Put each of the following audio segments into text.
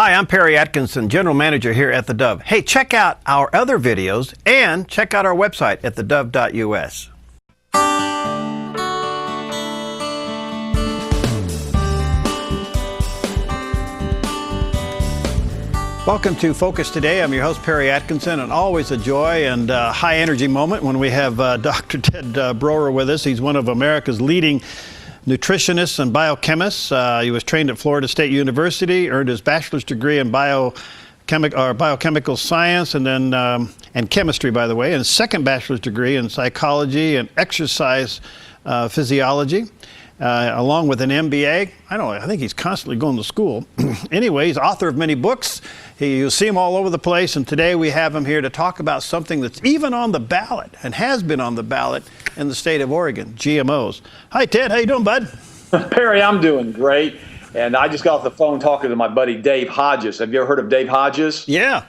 Hi, I'm Perry Atkinson, General Manager here at theDove. Hey, check out our other videos and check out our website at thedove.us. Welcome to Focus Today. I'm your host, Perry Atkinson, and always a joy and high energy moment when we have Dr. Ted Broer with us. He's one of America's leading nutritionists and biochemists. He was trained at Florida State University, earned his bachelor's degree in biochemical science and then and chemistry, by the way, and second bachelor's degree in psychology and exercise physiology. Along with an MBA. I think he's constantly going to school. Anyway, he's author of many books. You'll see him all over the place, and today we have him here to talk about something that's even on the ballot and has been on the ballot in the state of Oregon, GMOs. Hi, Ted. How you doing, bud? Perry, I'm doing great, and I just got off the phone talking to my buddy Dave Hodges. Have you ever heard of Dave Hodges? Yeah.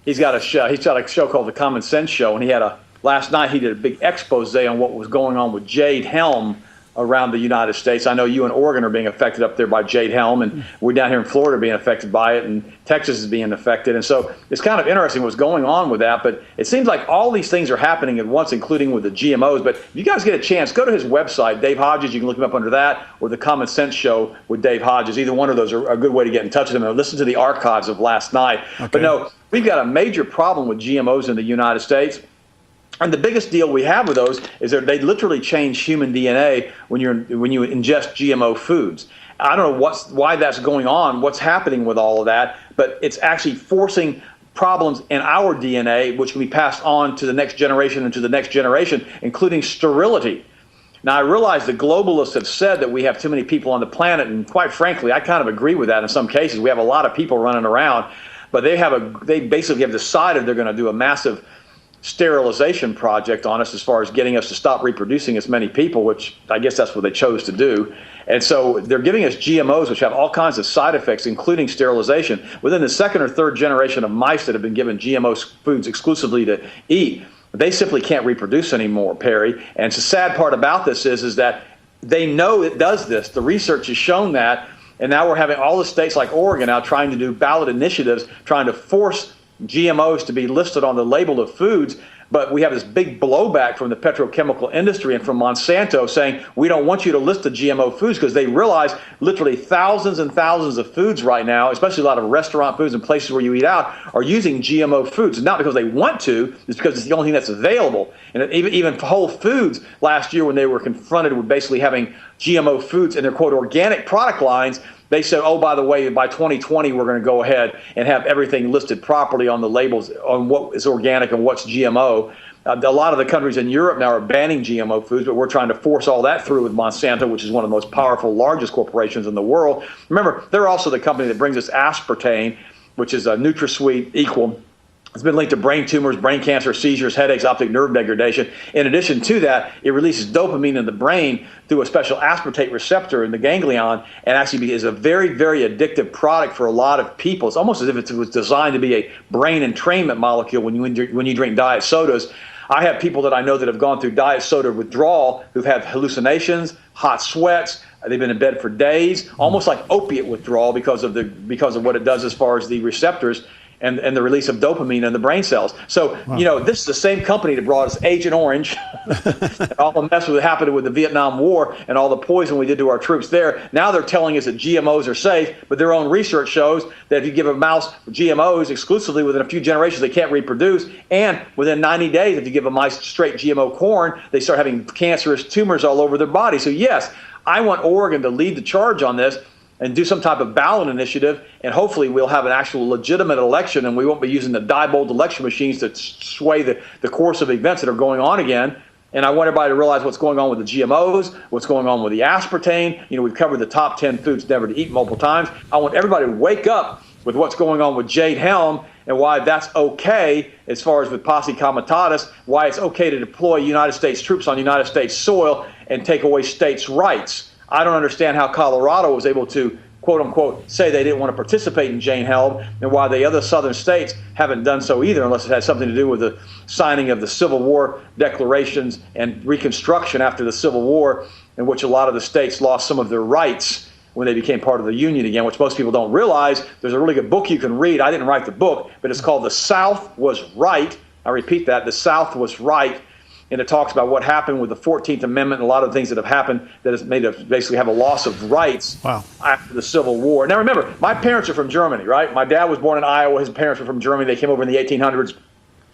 He's got a show called The Common Sense Show, and last night he did a big expose on what was going on with jade helm around the United States. I know you in Oregon are being affected up there by jade helm, and we're down here in Florida being affected by it, and Texas is being affected. And so it's kind of interesting what's going on with that, but it seems like all these things are happening at once, including with the GMOs. But if you guys get a chance, go to his website, Dave Hodges. You can look him up under that, or The Common Sense Show with Dave Hodges. Either one of those are a good way to get in touch with him and listen to the archives of last night. Okay. But no, we've got a major problem with GMOs in the United States. And the biggest deal we have with those is that they literally change human DNA when you ingest GMO foods. I don't know why that's going on, what's happening with all of that, but it's actually forcing problems in our DNA, which can be passed on to the next generation and to the next generation, including sterility. Now, I realize the globalists have said that we have too many people on the planet, and quite frankly, I kind of agree with that in some cases. We have a lot of people running around, but they basically have decided they're going to do a massive sterilization project on us as far as getting us to stop reproducing as many people, which I guess that's what they chose to do. And so they're giving us GMOs, which have all kinds of side effects, including sterilization. Within the second or third generation of mice that have been given GMO foods exclusively to eat, they simply can't reproduce anymore, Perry. And the sad part about this is that they know it does this. The research has shown that. And now we're having all the states like Oregon now trying to do ballot initiatives, trying to force GMOs to be listed on the label of foods, but we have this big blowback from the petrochemical industry and from Monsanto saying we don't want you to list the GMO foods because they realize literally thousands and thousands of foods right now, especially a lot of restaurant foods and places where you eat out, are using GMO foods. Not because they want to, it's because it's the only thing that's available. And even Whole Foods last year, when they were confronted with basically having GMO foods in their quote organic product lines, they said, oh, by the way, by 2020, we're going to go ahead and have everything listed properly on the labels on what is organic and what's GMO. A lot of the countries in Europe now are banning GMO foods, but we're trying to force all that through with Monsanto, which is one of the most powerful, largest corporations in the world. Remember, they're also the company that brings us aspartame, which is a NutraSweet equal. It's been linked to brain tumors, brain cancer, seizures, headaches, optic nerve degradation. In addition to that, it releases dopamine in the brain through a special aspartate receptor in the ganglion, and actually is a very, very addictive product for a lot of people. It's almost as if it was designed to be a brain entrainment molecule when you drink diet sodas. I have people that I know that have gone through diet soda withdrawal who've had hallucinations, hot sweats. They've been in bed for days, almost like opiate withdrawal because of what it does as far as the receptors and the release of dopamine in the brain cells. So, wow. This is the same company that brought us Agent Orange, and all the mess that happened with the Vietnam War and all the poison we did to our troops there. Now they're telling us that GMOs are safe, but their own research shows that if you give a mouse GMOs exclusively within a few generations, they can't reproduce. And within 90 days, if you give a mice straight GMO corn, they start having cancerous tumors all over their body. So yes, I want Oregon to lead the charge on this and do some type of ballot initiative, and hopefully we'll have an actual legitimate election, and we won't be using the Diebold election machines that sway the course of events that are going on again. And I want everybody to realize what's going on with the GMOs, what's going on with the aspartame. We've covered the top 10 foods never to eat multiple times. I want everybody to wake up with what's going on with jade helm and why that's okay as far as with posse comitatus, why it's okay to deploy United States troops on United States soil and take away states' rights. I don't understand how Colorado was able to, quote unquote, say they didn't want to participate in jade helm, and why the other southern states haven't done so either, unless it had something to do with the signing of the Civil War declarations and Reconstruction after the Civil War, in which a lot of the states lost some of their rights when they became part of the Union again, which most people don't realize. There's a really good book you can read. I didn't write the book, but it's called The South Was Right. I repeat that, The South Was Right. And it talks about what happened with the 14th Amendment and a lot of things that have happened that has made us basically have a loss of rights after the Civil War. Now remember, my parents are from Germany, right? My dad was born in Iowa. His parents were from Germany. They came over in the 1800s.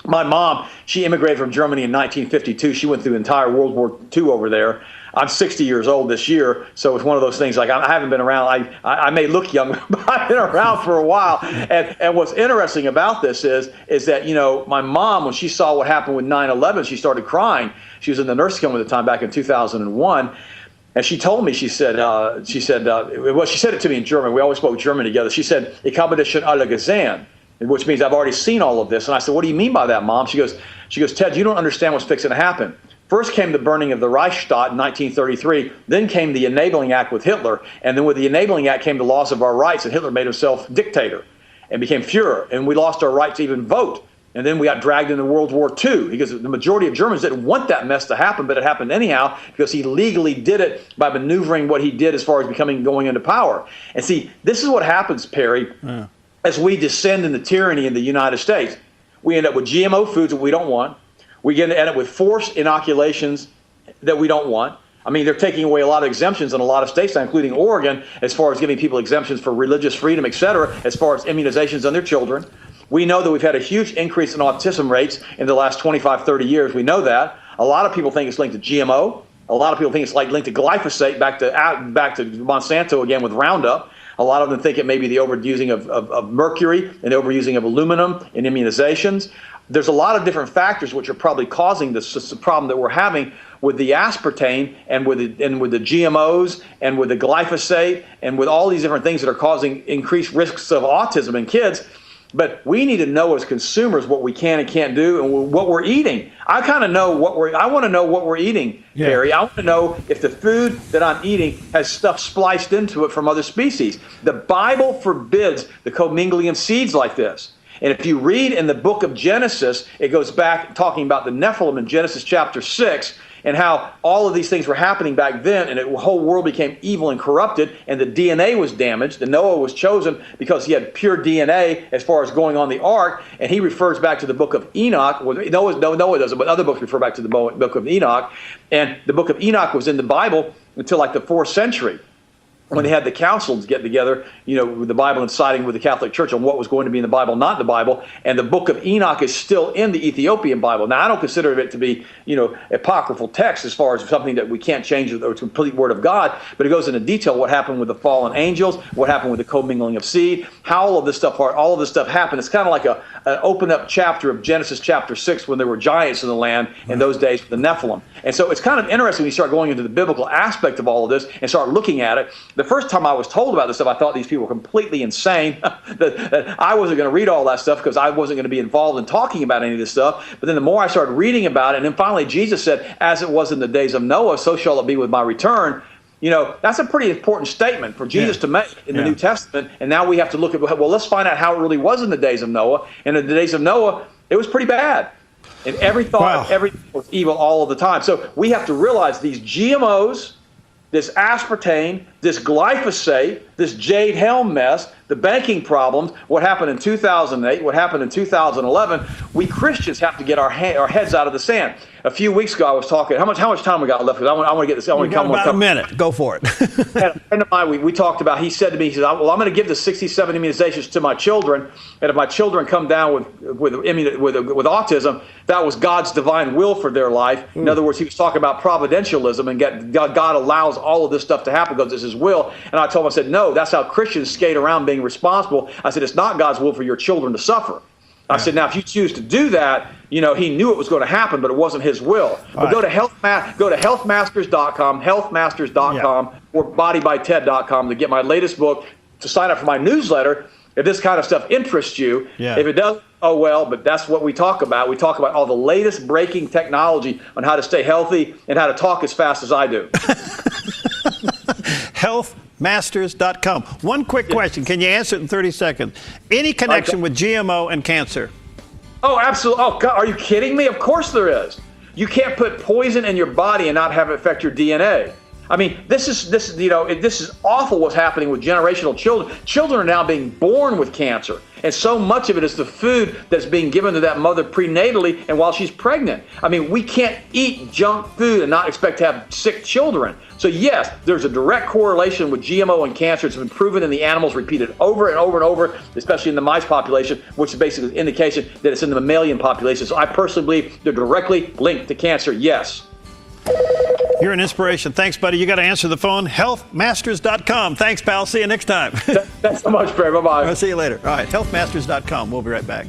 My mom, she immigrated from Germany in 1952. She went through the entire World War II over there. I'm 60 years old this year, so it's one of those things like I haven't been around. I may look young, but I've been around for a while. And what's interesting about this is that, you know, my mom, when she saw what happened with 9/11, she started crying. She was in the nursing home at the time back in 2001. And she told me, she said it to me in German. We always spoke German together. She said, "Ich habe das schon alle gesehen," which means I've already seen all of this. And I said, "What do you mean by that, Mom?" She goes, "Ted, you don't understand what's fixing to happen. First came the burning of the Reichsstadt in 1933. Then came the Enabling Act with Hitler. And then with the Enabling Act came the loss of our rights, and Hitler made himself dictator and became Führer. And we lost our right to even vote. And then we got dragged into World War II because the majority of Germans didn't want that mess to happen, but it happened anyhow because he legally did it by maneuvering what he did as far as going into power. And see, this is what happens, Perry, as we descend into tyranny in the United States. We end up with GMO foods that we don't want. We end up with forced inoculations that we don't want. I mean, they're taking away a lot of exemptions in a lot of states, including Oregon, as far as giving people exemptions for religious freedom, et cetera, as far as immunizations on their children. We know that we've had a huge increase in autism rates in the last 25, 30 years. We know that. A lot of people think it's linked to GMO. A lot of people think it's linked to glyphosate, back to Monsanto again with Roundup. A lot of them think it may be the overusing of mercury and the overusing of aluminum in immunizations. There's a lot of different factors which are probably causing this problem that we're having with the aspartame and with the GMOs and with the glyphosate and with all these different things that are causing increased risks of autism in kids. But we need to know as consumers what we can and can't do and what we're eating. I kind of know I want to know what we're eating, Barry. I want to know if the food that I'm eating has stuff spliced into it from other species. The Bible forbids the commingling of seeds like this. And if you read in the book of Genesis, it goes back talking about the Nephilim in Genesis chapter 6 and how all of these things were happening back then, and the whole world became evil and corrupted, and the DNA was damaged. And Noah was chosen because he had pure DNA as far as going on the ark, and he refers back to the book of Enoch. Well, Noah doesn't, but other books refer back to the book of Enoch. And the book of Enoch was in the Bible until like the 4th century, when they had the councils get together, you know, with the Bible and siding with the Catholic Church on what was going to be in the Bible, not in the Bible. And the book of Enoch is still in the Ethiopian Bible. Now, I don't consider it to be, you know, apocryphal text as far as something that we can't change or it's a complete word of God, but it goes into detail what happened with the fallen angels, what happened with the commingling of seed, how all of this stuff happened. It's kind of like an open up chapter of Genesis chapter 6 when there were giants in the land in those days with the Nephilim. And so it's kind of interesting when you start going into the biblical aspect of all of this and start looking at it. The first time I was told about this stuff, I thought these people were completely insane, that I wasn't going to read all that stuff because I wasn't going to be involved in talking about any of this stuff. But then the more I started reading about it, and then finally Jesus said, as it was in the days of Noah, so shall it be with my return. You know, that's a pretty important statement for Jesus to make in the New Testament. And now we have to look at, well, let's find out how it really was in the days of Noah. And in the days of Noah, it was pretty bad. And every thought, everything was evil all of the time. So we have to realize these GMOs, this aspartame, this glyphosate, this Jade Helm mess, the banking problems, what happened in 2008, what happened in 2011, we Christians have to get our heads out of the sand. A few weeks ago, I was talking. How much time we got left? Because I want to get this. I want to come about a minute. Go for it. And a friend of mine, we talked about. He said to me, he said, "Well, I'm going to give the 67 immunizations to my children, and if my children come down with autism, that was God's divine will for their life." In other words, he was talking about providentialism and God allows all of this stuff to happen because it's His will. And I told him, I said, "No, that's how Christians skate around being responsible." I said, "It's not God's will for your children to suffer." I said, now, if you choose to do that, you know, He knew it was going to happen, but it wasn't His will. But go to healthmasters.com, or bodybyted.com to get my latest book, to sign up for my newsletter if this kind of stuff interests you. If it doesn't, oh well, but that's what we talk about. We talk about all the latest breaking technology on how to stay healthy and how to talk as fast as I do. Healthmasters.com. One quick question. Can you answer it in 30 seconds? Any connection with GMO and cancer? Oh, absolutely. Oh, God, are you kidding me? Of course there is. You can't put poison in your body and not have it affect your DNA. I mean, this is awful what's happening with generational children. Children are now being born with cancer. And so much of it is the food that's being given to that mother prenatally and while she's pregnant. I mean, we can't eat junk food and not expect to have sick children. So yes, there's a direct correlation with GMO and cancer. It's been proven in the animals, repeated over and over and over, especially in the mice population, which is basically an indication that it's in the mammalian population. So I personally believe they're directly linked to cancer, yes. You're an inspiration. Thanks, buddy. You got to answer the phone. Healthmasters.com. Thanks, pal. See you next time. Thanks so much, Barry. Bye-bye. I'll see you later. All right, healthmasters.com. We'll be right back.